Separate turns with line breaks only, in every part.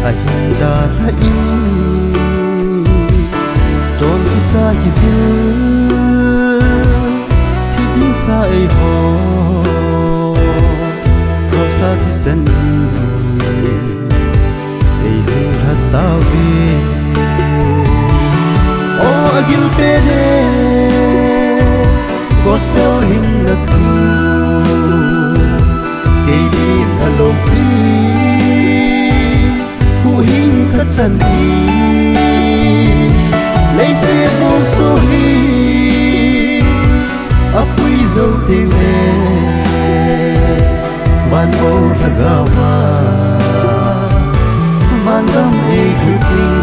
ahinda ra in chon chu sa ki zil thi ding sa ai ho ko sa thi sen ei hu ha ta vi o agil pe de gospel hin na thu kei din along pi hu hin khat san hi lấy xe vô số hi apui zo te me van o lagawa van dam e huting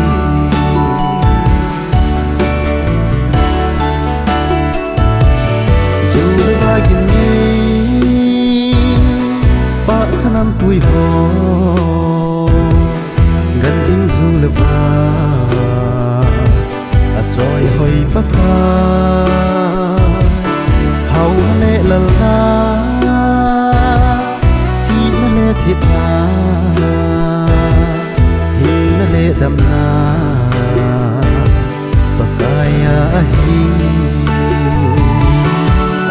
Nam tuổi ho gần in du le va a choi hoi baka hau le la la chi na le thip na hin na le dam na bakaya hi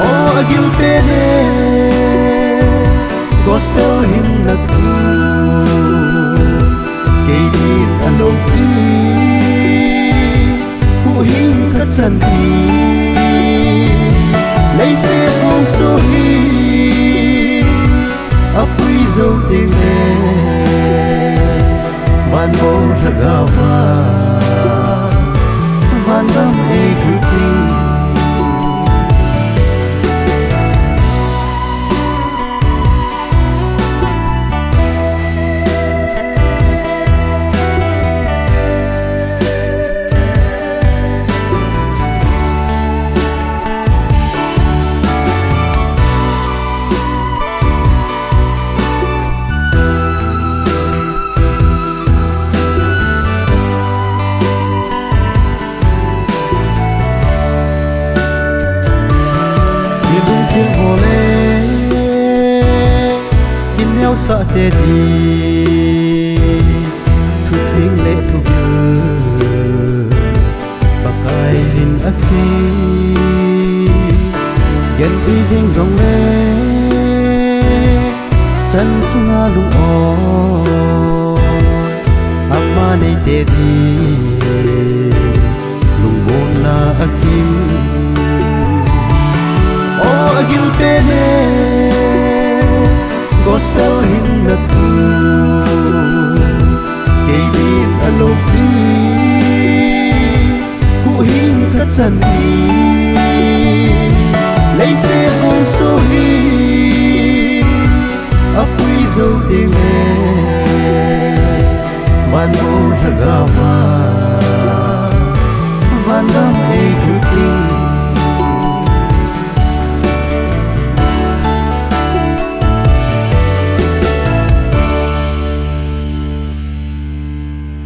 o agil pe de gospel hin na thu kei din along pi hu hin khat san hi lấy xe vô số hi apui zo te me van bo lagawa van dam e huting sa te di thu thing le thu gư bakai jin asi gen thui jing zong le chan chunga lung o amma nei te di lung bon na akim o agil pe ne gospel hin na thu kei din along pi hu hin khat san hi lấy xe vô số hi apui zo te me van bo lagawa van dam e huting